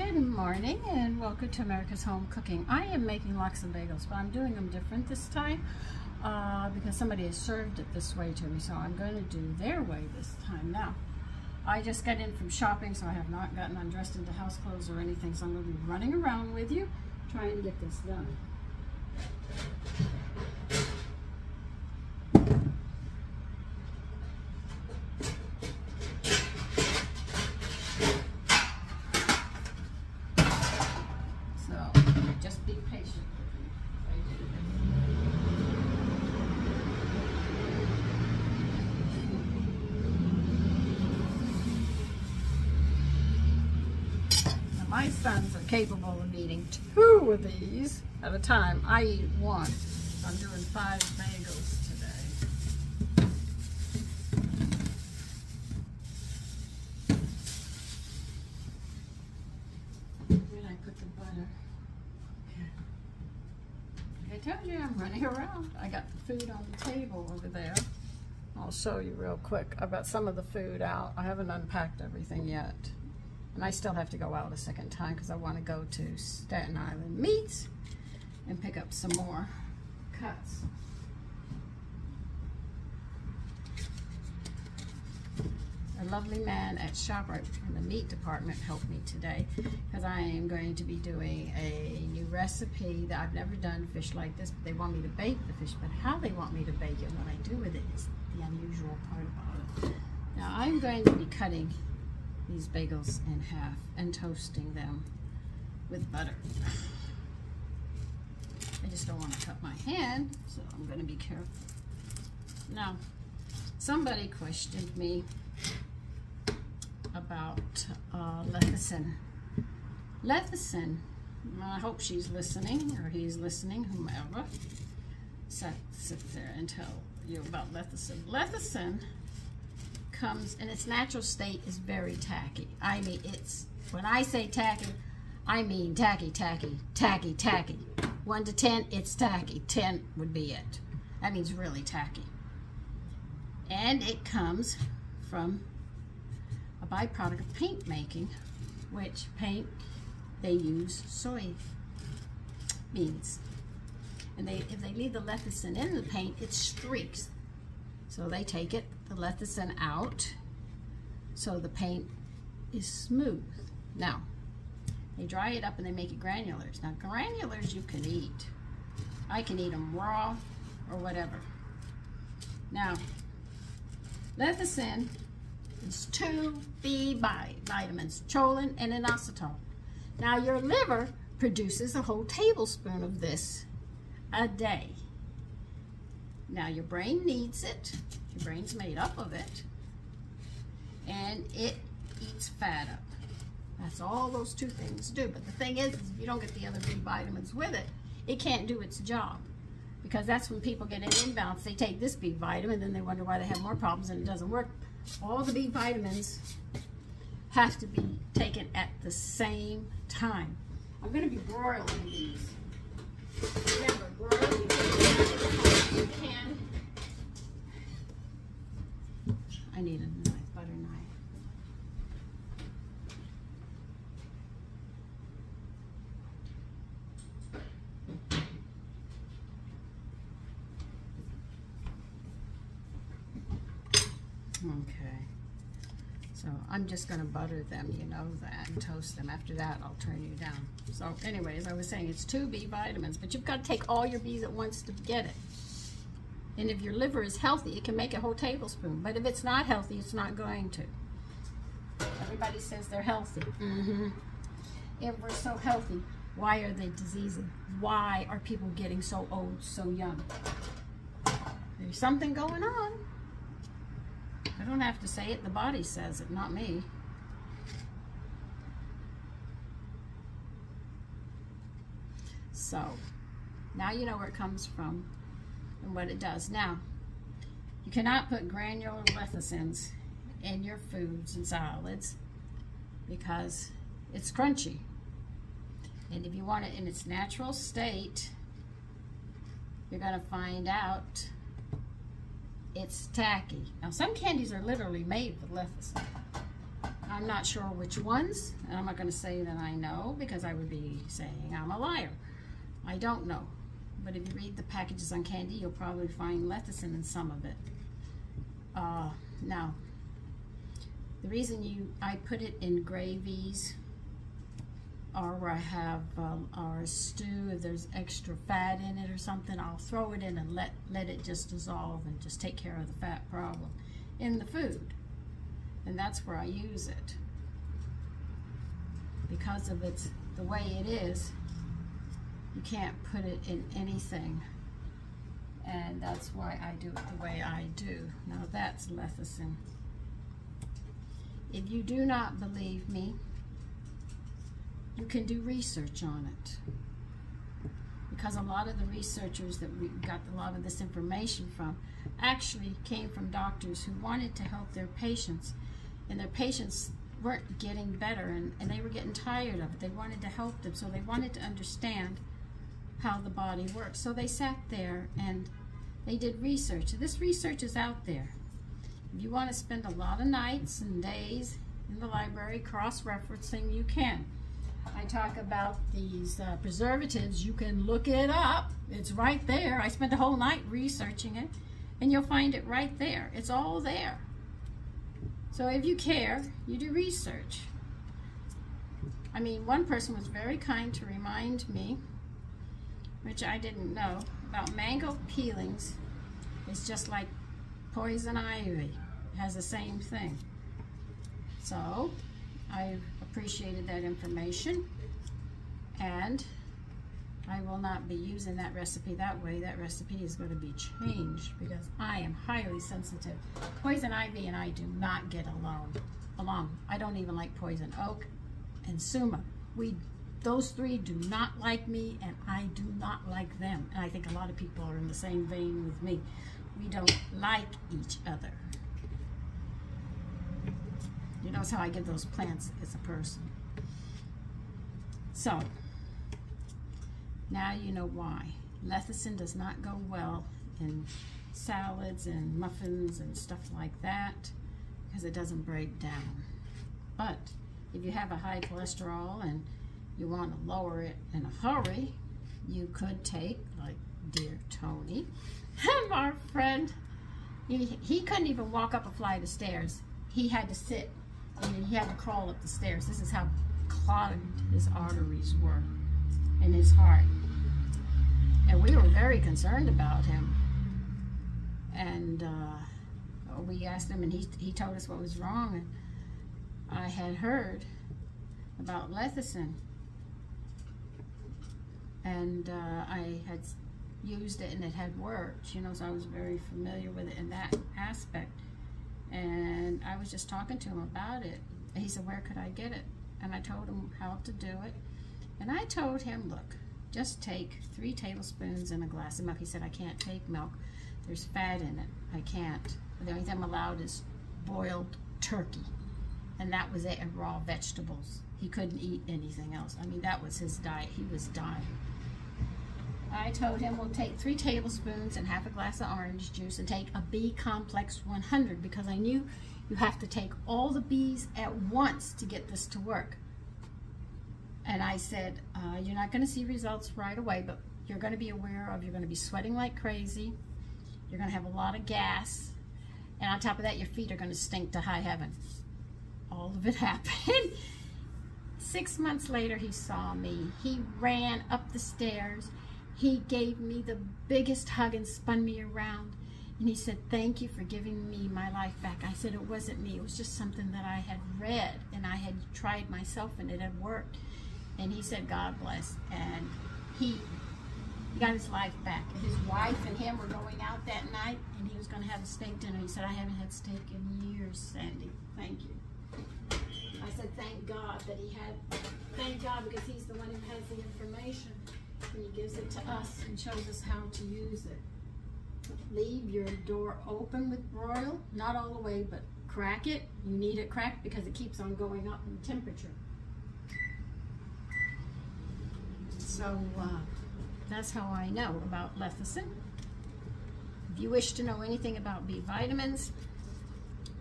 Good morning and welcome to America's Home Cooking. I am making lox and bagels, but I'm doing them different this time because somebody has served it this way to me, so I'm going to do their way this time. Now, I just got in from shopping, so I have not gotten undressed into house clothes or anything, so I'm going to be running around with you trying to get this done. Just be patient with me. Now my sons are capable of eating 2 of these at a time. I eat 1. So I'm doing 5 bagels today. Where did I put the butter? I told you I'm running around. I got the food on the table over there. I'll show you real quick. I've got some of the food out. I haven't unpacked everything yet. And I still have to go out a second time because I want to go to Staten Island Meats and pick up some more cuts. A lovely man at ShopRite in the meat department helped me today because I am going to be doing a new recipe that I've never done fish like this. But they want me to bake the fish, but how they want me to bake it, what I do with it is the unusual part about it. Now I'm going to be cutting these bagels in half and toasting them with butter. I just don't want to cut my hand, so I'm going to be careful. Now, somebody questioned me about lecithin. Lecithin, I hope she's listening, or he's listening, whomever, sit there and tell you about lecithin. Lecithin comes in its natural state is very tacky. I mean, when I say tacky, I mean tacky, tacky, tacky, tacky. 1 to 10, it's tacky. 10 would be it. That means really tacky. And it comes from a byproduct of paint making, which paint, they use soy beans. And if they leave the lecithin in the paint, it streaks. So they take the lecithin out, so the paint is smooth. Now, they dry it up and they make it granulars. Now, granulars you can eat. I can eat them raw or whatever. Now, lecithin is 2 B vitamins, choline and inositol. Now your liver produces a whole tablespoon of this a day. Now your brain needs it. Your brain's made up of it. And it eats fat up. That's all those 2 things do. But the thing is if you don't get the other B vitamins with it, it can't do its job. Because that's when people get an imbalance. They take this B vitamin, then they wonder why they have more problems and it doesn't work. All the B vitamins have to be taken at the same time. I'm going to be broiling these. Remember, broiling you can. I need a knife, butter knife. Okay, so I'm just going to butter them, you know that, and toast them. After that, I'll turn you down. So anyways, I was saying it's 2 B vitamins, but you've got to take all your B's at once to get it. And if your liver is healthy, it can make a whole tablespoon. But if it's not healthy, it's not going to. Everybody says they're healthy. If we're so healthy, why are they diseasing? Why are people getting so old so young? There's something going on. I don't have to say it, the body says it, not me. So, now you know where it comes from and what it does. Now, you cannot put granular lecithins in your foods and salads because it's crunchy. And if you want it in its natural state, you're going to find out it's tacky. Now some candies are literally made with lecithin. I'm not sure which ones, and I'm not going to say that I know because I would be saying I'm a liar. I don't know. But if you read the packages on candy, you'll probably find lecithin in some of it. Now, the reason I put it in gravies, or where I have our stew, if there's extra fat in it or something, I'll throw it in and let it just dissolve and just take care of the fat problem in the food. And that's where I use it. Because of the way it is, you can't put it in anything. And that's why I do it the way I do. Now that's lecithin. If you do not believe me, you can do research on it. Because a lot of the researchers that we got a lot of this information from actually came from doctors who wanted to help their patients, and their patients weren't getting better, and they were getting tired of it. They wanted to help them, so they wanted to understand how the body works. So they sat there and they did research. This research is out there. If you want to spend a lot of nights and days in the library cross-referencing, you can. I talk about these preservatives. You can look it up. It's right there. I spent a whole night researching it, and you'll find it right there. It's all there. So if you care, you do research. I mean, one person was very kind to remind me, which I didn't know, about mango peelings. It's just like poison ivy. It has the same thing. So I appreciated that information, and I will not be using that recipe that way. That recipe is going to be changed because I am highly sensitive. Poison ivy and I do not get along. I don't even like poison oak and suma. Those three do not like me, and I do not like them. And I think a lot of people are in the same vein with me. We don't like each other. You notice how I give those plants as a person. So, now you know why. Lecithin does not go well in salads and muffins and stuff like that because it doesn't break down. But if you have a high cholesterol and you want to lower it in a hurry, you could take, like dear Tony, our friend, he couldn't even walk up a flight of stairs. He had to sit, and he had to crawl up the stairs. This is how clogged his arteries were in his heart. And we were very concerned about him. And we asked him, and he told us what was wrong. And I had heard about lecithin, and I had used it, and it had worked, you know, so I was very familiar with it in that aspect. And I was just talking to him about it. And he said, where could I get it? And I told him how to do it. And I told him, look, just take 3 tablespoons in a glass of milk. He said, I can't take milk. There's fat in it. I can't. The only thing I'm allowed is boiled turkey. And that was it, and raw vegetables. He couldn't eat anything else. I mean, that was his diet. He was dying. I told him we'll take 3 tablespoons and half a glass of orange juice and take a B complex 100 because I knew you have to take all the B's at once to get this to work. And I said, you're not going to see results right away, but you're going to be aware of, you're going to be sweating like crazy. You're going to have a lot of gas. And on top of that, your feet are going to stink to high heaven. All of it happened. 6 months later, he saw me. He ran up the stairs. He gave me the biggest hug and spun me around. And he said, thank you for giving me my life back. I said, it wasn't me. It was just something that I had read, and I had tried myself, and it had worked. And he said, God bless. And he got his life back. His wife and him were going out that night, and he was going to have a steak dinner. He said, I haven't had steak in years, Sandy. Thank you. I said, thank God that he had, thank God, because he's the one who has the information, and he gives it to us and shows us how to use it. Leave your door open with broil, not all the way, but crack it. You need it cracked because it keeps on going up in temperature. So that's how I know about lecithin. If you wish to know anything about B vitamins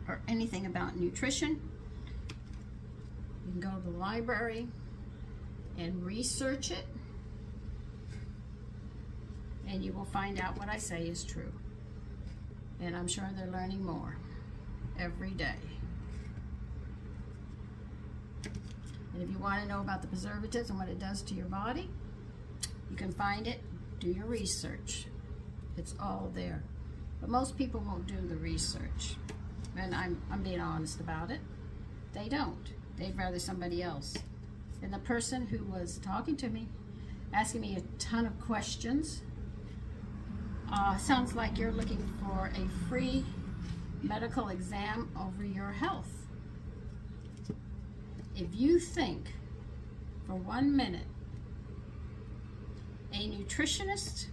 or anything about nutrition, You can go to the library and research it, and you will find out what I say is true. And I'm sure they're learning more every day. And if you want to know about the preservatives and what it does to your body, you can find it, do your research. It's all there. But most people won't do the research. And I'm being honest about it. They don't. They'd rather somebody else. And the person who was talking to me, asking me a ton of questions, sounds like you're looking for a free medical exam over your health. If you think for 1 minute a nutritionist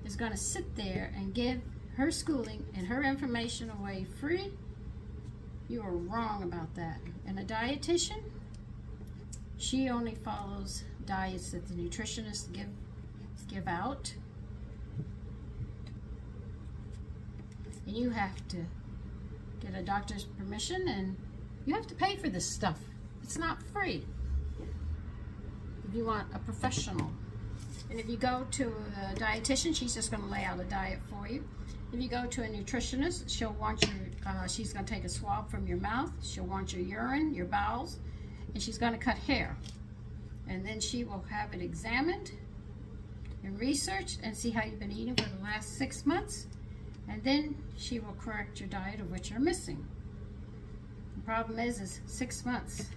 is going to sit there and give her schooling and her information away free, you are wrong about that. And a dietitian, she only follows diets that the nutritionists give out. And you have to get a doctor's permission, and you have to pay for this stuff. It's not free. If you want a professional. And if you go to a dietitian, she's just going to lay out a diet for you. If you go to a nutritionist, she'll want your, she's going to take a swab from your mouth. She'll want your urine, your bowels, and she's going to cut hair. And then she will have it examined and researched and see how you've been eating for the last 6 months. And then she will correct your diet of what you're missing. The problem is 6 months.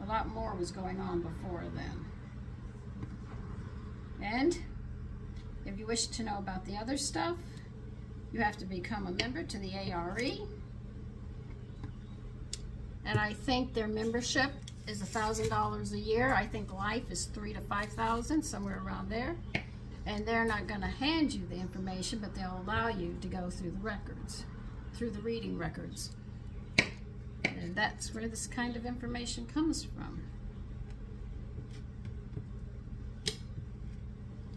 A lot more was going on before then. And if you wish to know about the other stuff, you have to become a member to the ARE. And I think their membership is $1,000 a year. I think life is $3,000 to $5,000, somewhere around there. And they're not going to hand you the information, but they'll allow you to go through the records, through the reading records. And that's where this kind of information comes from.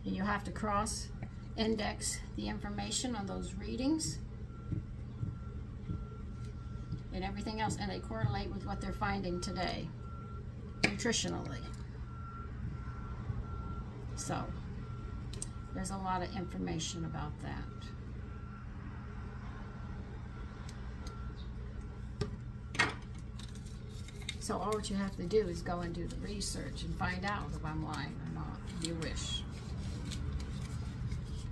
And you'll have to cross-index the information on those readings and everything else, and they correlate with what they're finding today, nutritionally. So, there's a lot of information about that. So all what you have to do is go and do the research and find out if I'm lying or not, if you wish.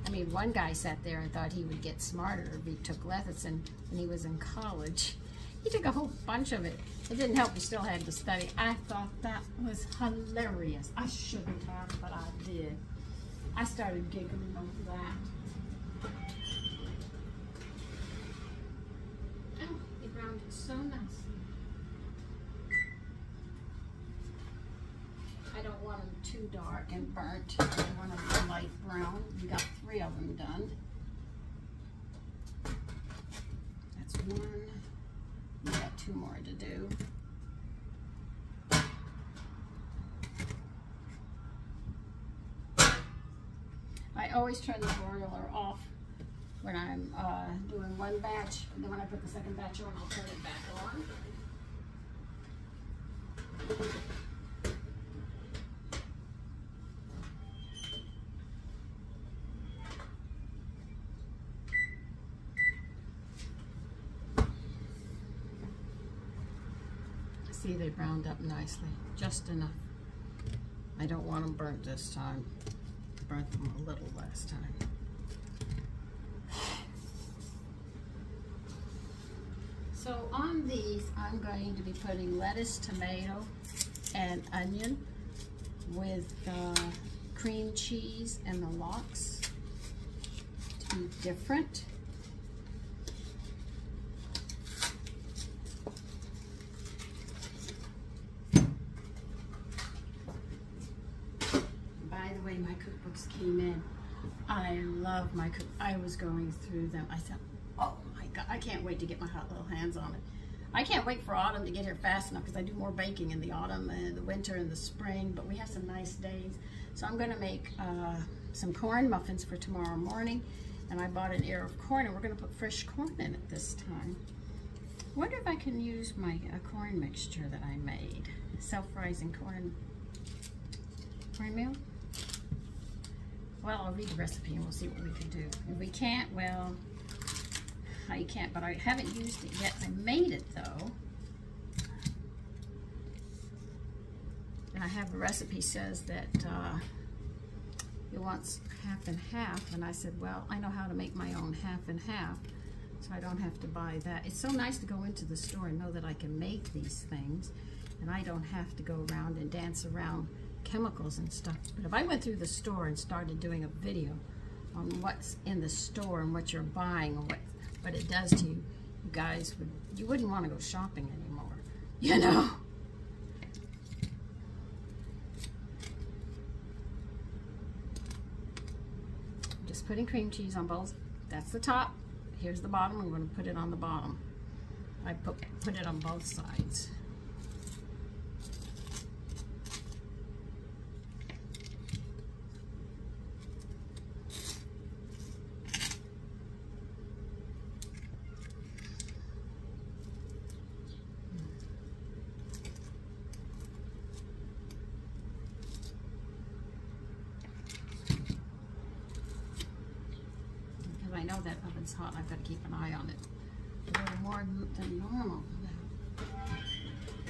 I mean, one guy sat there and thought he would get smarter if he took lecithin when he was in college. He took a whole bunch of it. It didn't help, he still had to study. I thought that was hilarious. I shouldn't have, but I did. I started giggling over that. Oh, it browned so nicely. I don't want them too dark and burnt. I want them light brown. We got 3 of them done. That's 1. We got 2 more to do. I always turn the broiler off when I'm doing one batch, and then when I put the second batch on, I'll turn it back on. See, they browned up nicely, just enough. I don't want them burnt this time. Burnt them a little last time. So on these, I'm going to be putting lettuce, tomato, and onion with cream cheese and the lox to be different. My cookbooks came in. I love my cook. I was going through them. I said, oh my God, I can't wait to get my hot little hands on it. I can't wait for autumn to get here fast enough because I do more baking in the autumn and the winter and the spring, but we have some nice days. So I'm going to make some corn muffins for tomorrow morning, and I bought an ear of corn, and we're going to put fresh corn in it this time. Wonder if I can use my corn mixture that I made. Self-rising cornmeal. Well, I'll read the recipe and we'll see what we can do. If we can't, well, I can't, but I haven't used it yet. I made it though. And I have a recipe says that it wants half and half, and I said, well, I know how to make my own half and half, so I don't have to buy that. It's so nice to go into the store and know that I can make these things, and I don't have to go around and dance around chemicals and stuff. But if I went through the store and started doing a video on what's in the store and what you're buying and what it does to you, you guys you wouldn't want to go shopping anymore, you know. Just putting cream cheese on both. That's the top. Here's the bottom. I'm going to put it on the bottom. I put it on both sides. I know that oven's hot. I've got to keep an eye on it. A little more than normal.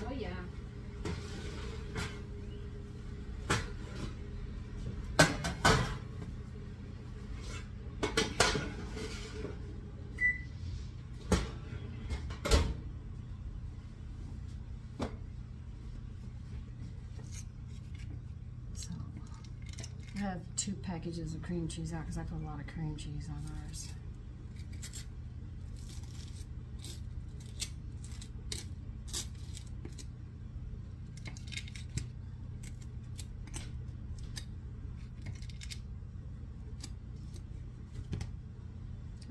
Oh yeah. So I have 2 packages of cream cheese out because I put a lot of cream cheese on ours.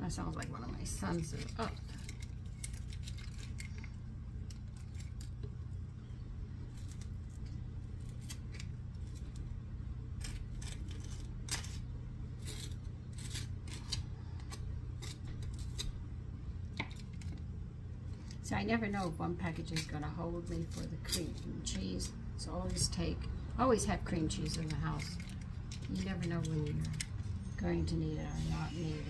That sounds like one of my sons is up. So I never know if one package is going to hold me for the cream and cheese. So always have cream cheese in the house. You never know when you're going to need it or not need it.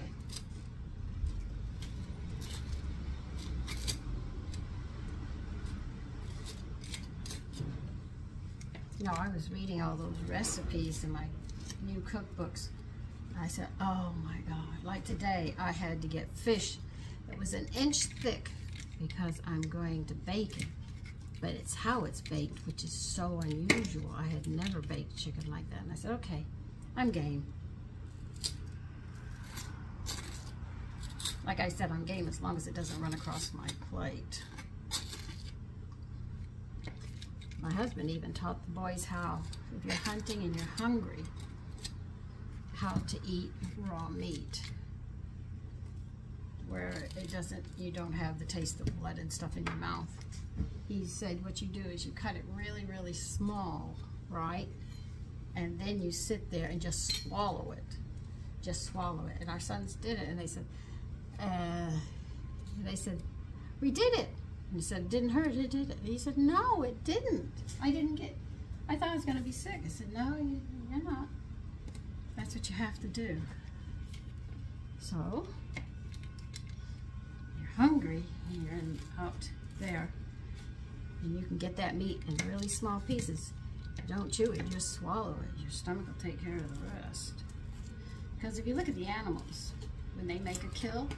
You know, I was reading all those recipes in my new cookbooks. I said, oh my God, like today I had to get fish that was 1 inch thick because I'm going to bake it. But it's how it's baked, which is so unusual. I had never baked chicken like that. And I said, okay, I'm game. Like I said, I'm game as long as it doesn't run across my plate. My husband even taught the boys how, if you're hunting and you're hungry, how to eat raw meat, where you don't have the taste of blood and stuff in your mouth. He said what you do is you cut it really, really small, right? And then you sit there and just swallow it. Just swallow it. And our sons did it, and they said, we did it. And he said, it didn't hurt, it did it. And he said, no, it didn't. I thought I was going to be sick. I said, no, you're not. That's what you have to do. So, you're hungry, and you're out there, and you can get that meat in really small pieces. Don't chew it, just swallow it. Your stomach will take care of the rest. Because if you look at the animals, when they make a kill,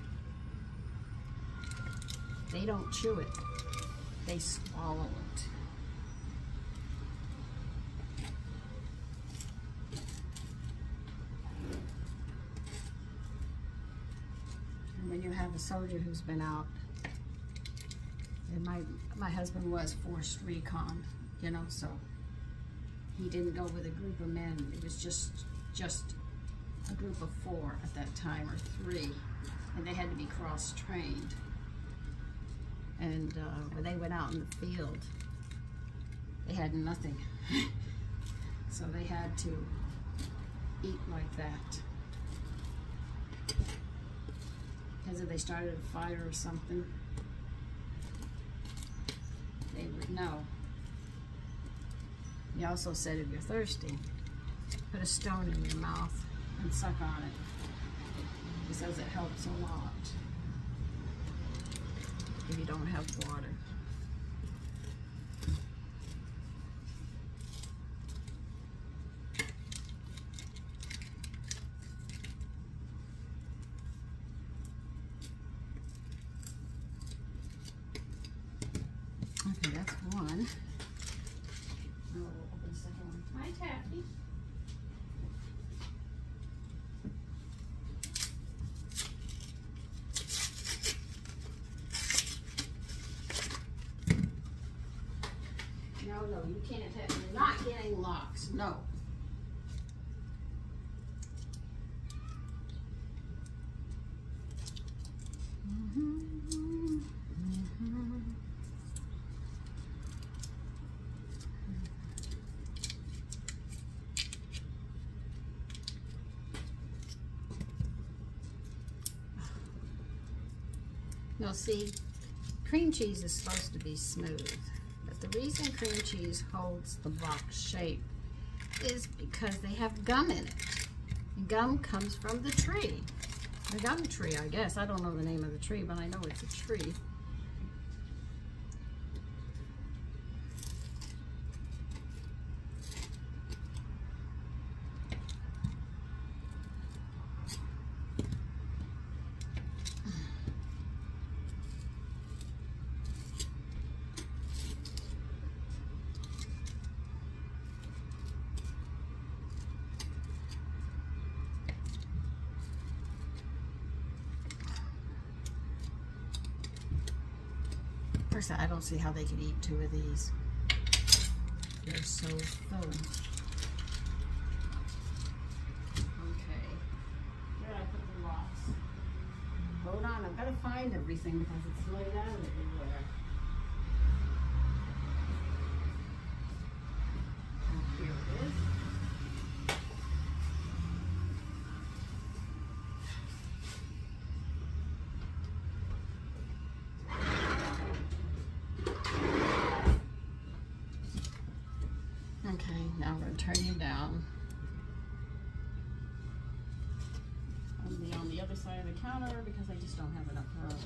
they don't chew it, they swallow it. And when you have a soldier who's been out, and my husband was forced recon, you know, so he didn't go with a group of men. It was just a group of 4 at that time, or 3, and they had to be cross-trained. And when they went out in the field, they had nothing. So they had to eat like that. Because if they started a fire or something, No. He also said if you're thirsty, put a stone in your mouth and suck on it. He says it helps a lot if you don't have water. Okay, that's one. We'll open the second one. Hi, Taffy. No, you can't have, you're not getting Lox, no. Now see, cream cheese is supposed to be smooth. The reason cream cheese holds the box shape is because they have gum in it. And gum comes from the tree. The gum tree, I guess. I don't know the name of the tree, but I know it's a tree. First, I don't see how they could eat 2 of these. They're so full. Okay. Where did I put the Lox? Hold on, I've got to find everything because it's laid out everywhere. Oh, here it is. Okay, now I'm going to turn you down. I'll be on the other side of the counter because I just don't have enough room.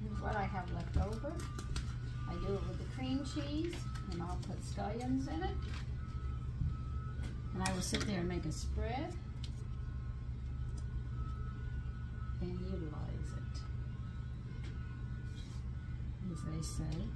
Here's what I have left over. I do it with the cream cheese. And I'll put scallions in it. And I will sit there and make a spread and utilize it, as they say.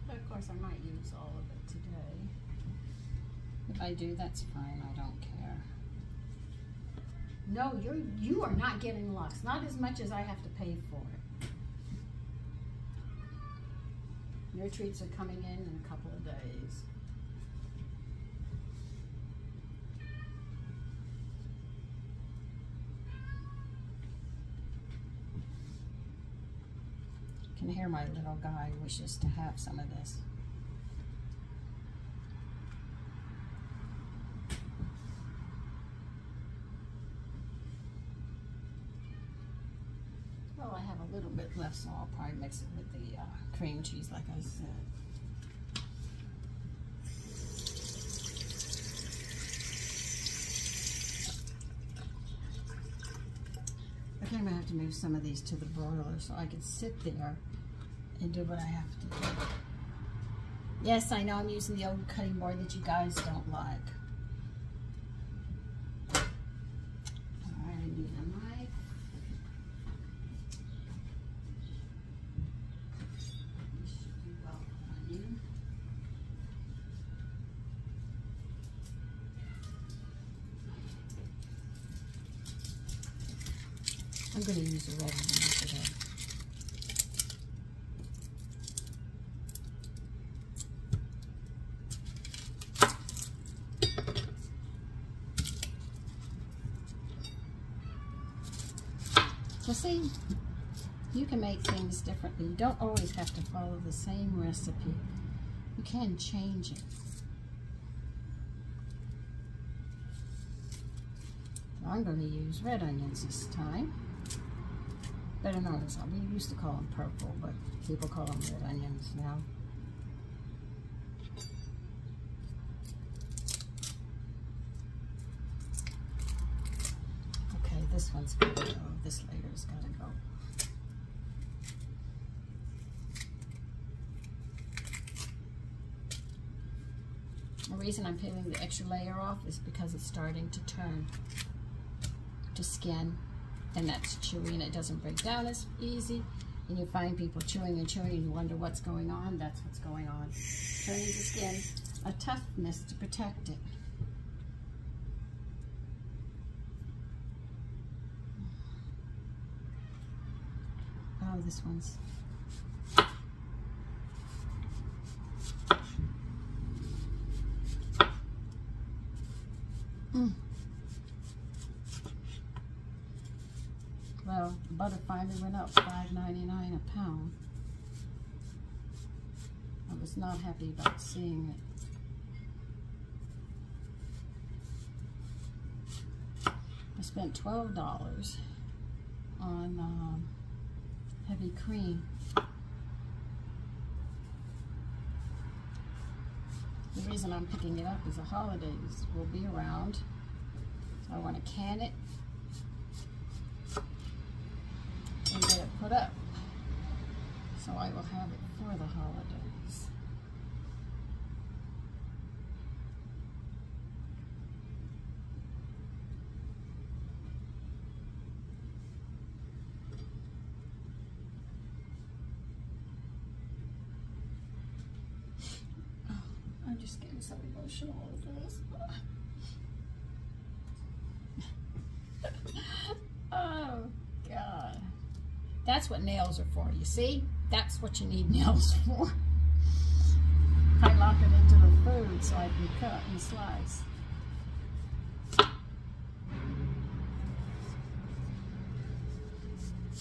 But of course I might use all of it today. If I do, that's fine, I don't care. No, you are not getting Lox, not as much as I have to pay for it. Your treats are coming in a couple of days. I can hear my little guy wishes to have some of this. Well, I have a little bit left, so I'll probably mix it with the cream cheese, like I said. Okay, I'm going to have to move some of these to the broiler so I can sit there and do what I have to do. Yes, I know I'm using the old cutting board that you guys don't like. Alright, I'm going to use a red onion today. So see, you can make things differently. You don't always have to follow the same recipe. You can change it. So I'm going to use red onions this time. Better known as, we used to call them purple, but people call them red onions now. Okay, this one's got to go. This layer's got to go. The reason I'm peeling the extra layer off is because it's starting to turn to skin, and that's chewy and it doesn't break down as easy. And you find people chewing and chewing and you wonder what's going on. That's what's going on. Turning the skin a toughness to protect it. Oh, this one's. Well, the butter finally went up $5.99 a pound. I was not happy about seeing it. I spent $12 on heavy cream. The reason I'm picking it up is the holidays will be around. So I want to can it and get it put up. So I will have it for the holidays. Oh, I'm just getting so emotional with this. Oh, God. That's what nails are for, you see? That's what you need nails for. I lock it into the food so I can cut and slice.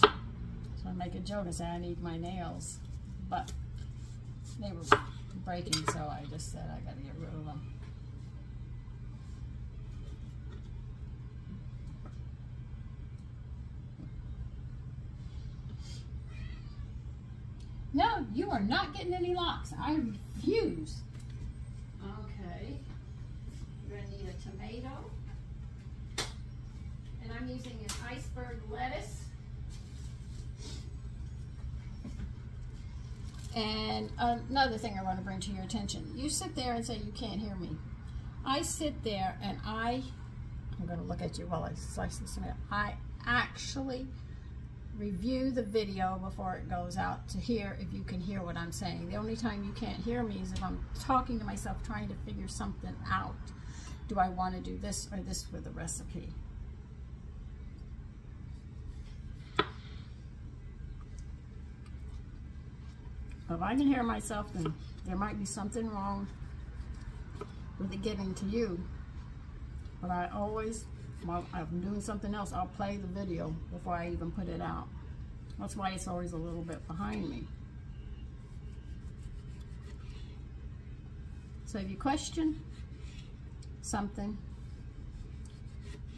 So I make a joke and say I need my nails, but they were breaking, so I just said I gotta get rid of them. No, you are not getting any lox. I refuse. Okay. You're going to need a tomato. And I'm using an iceberg lettuce. And another thing I want to bring to your attention. You sit there and say you can't hear me. I sit there and I'm going to look at you while I slice this tomato. I actually review the video before it goes out to hear if you can hear what I'm saying. The only time you can't hear me is if I'm talking to myself trying to figure something out. Do I want to do this or this for the recipe? If I can hear myself, then there might be something wrong with it getting to you. But I always, while I'm doing something else, I'll play the video before I even put it out. That's why it's always a little bit behind me. So if you question something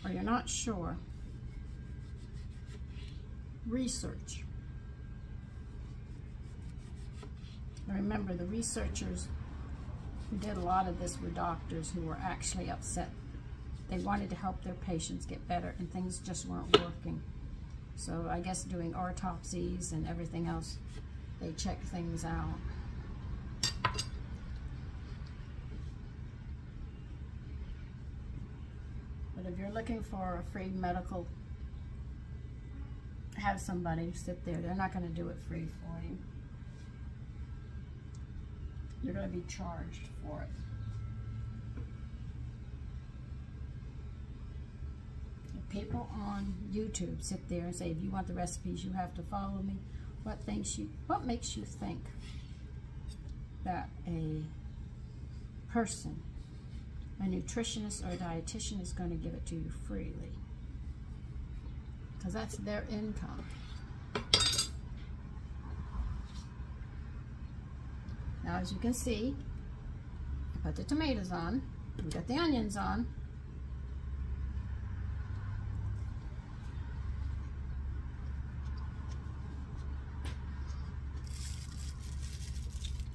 or you're not sure, research. And remember, the researchers who did a lot of this were doctors who were actually upset. They wanted to help their patients get better and things just weren't working. So I guess doing autopsies and everything else, they check things out. But if you're looking for a free medical, have somebody sit there. They're not going to do it free for you. You're going to be charged for it. people on YouTube sit there and say, if you want the recipes, you have to follow me. What makes you think that a person, a nutritionist or a dietitian, is going to give it to you freely? Because that's their income. Now, as you can see, I put the tomatoes on, we got the onions on.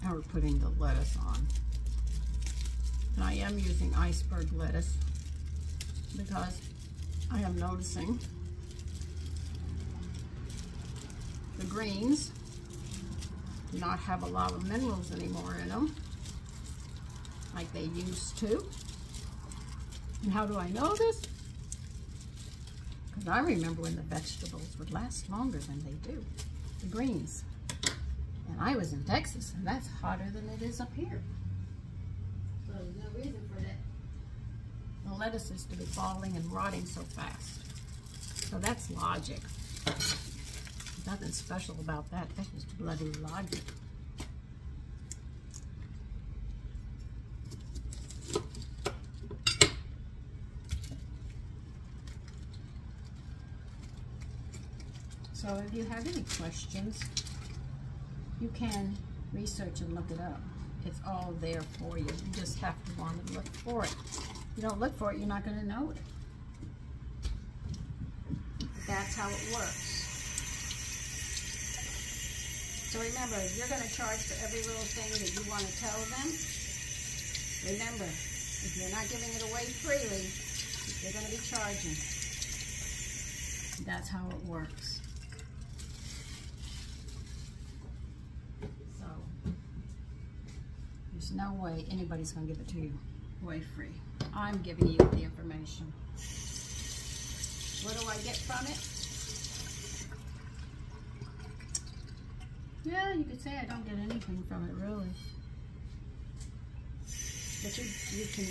Now we're putting the lettuce on. And I am using iceberg lettuce because I am noticing the greens do not have a lot of minerals anymore in them like they used to. And how do I know this? Because I remember when the vegetables would last longer than they do, the greens. And I was in Texas, and that's hotter than it is up here. So there's no reason for that. The lettuce is to be falling and rotting so fast. So that's logic. Nothing special about that. That's just bloody logic. So if you have any questions, you can research and look it up. It's all there for you. You just have to want to look for it. If you don't look for it, you're not going to know it. That's how it works. So remember, if you're going to charge for every little thing that you want to tell them, remember, if you're not giving it away freely, you're going to be charging. That's how it works. There's no way anybody's going to give it to you away free. I'm giving you the information. What do I get from it? Yeah, you could say I don't get anything from it, really. But you can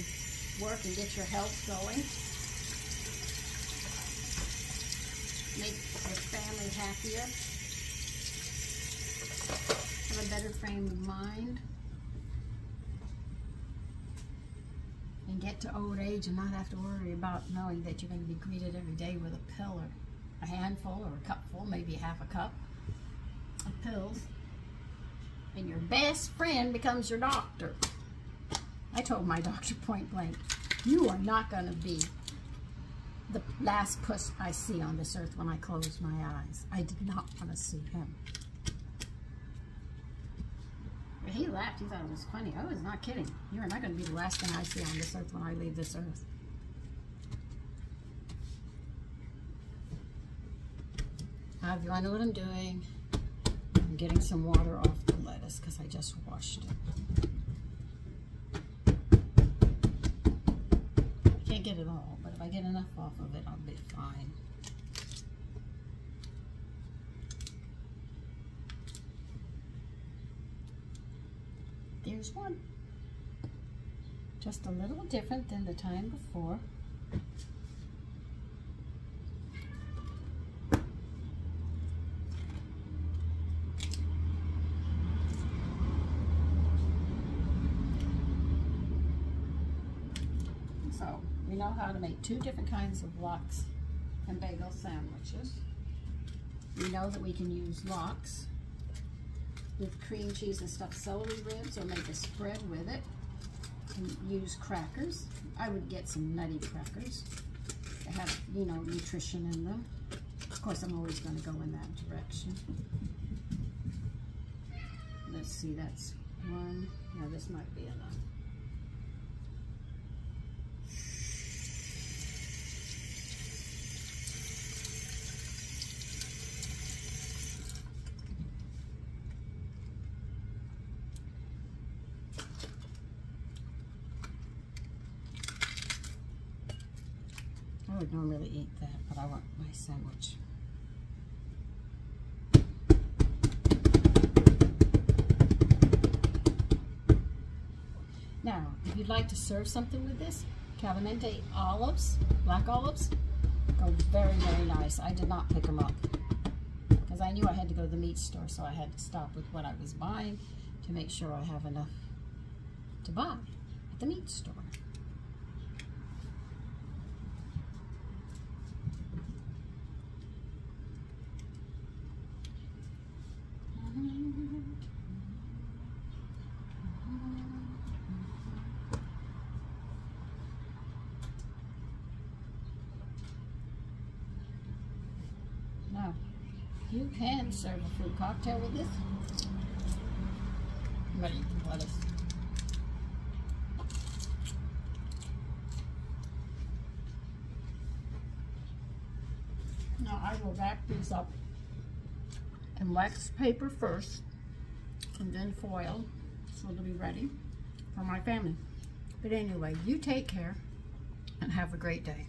work and get your health going. Make your family happier. Have a better frame of mind. And get to old age and not have to worry about knowing that you're going to be greeted every day with a pill or a handful or a cupful, maybe half a cup of pills. And your best friend becomes your doctor. I told my doctor point blank, you are not going to be the last puss I see on this earth when I close my eyes. I did not want to see him. He laughed. He thought it was funny. I was not kidding. You are not going to be the last thing I see on this earth when I leave this earth. Now, if you want to know what I'm doing, I'm getting some water off the lettuce because I just washed it. I can't get it all, but if I get enough off of it, I'll be fine. There's one. Just a little different than the time before. So, we know how to make two different kinds of lox and bagel sandwiches. We know that we can use lox with cream cheese and stuffed celery ribs, or make a spread with it, and use crackers. I would get some nutty crackers that have, you know, nutrition in them. Of course, I'm always going to go in that direction. Let's see, that's one. Now this might be enough. I would normally eat that, but I want my sandwich. Now, if you'd like to serve something with this, Caliente olives, black olives, go very, very nice. I did not pick them up because I knew I had to go to the meat store, so I had to stop with what I was buying to make sure I have enough to buy at the meat store. Now, you can serve a fruit cocktail with this, but you can let us. Now I will wrap these up in wax paper first, and then foil, so they'll be ready for my family. But anyway, you take care and have a great day.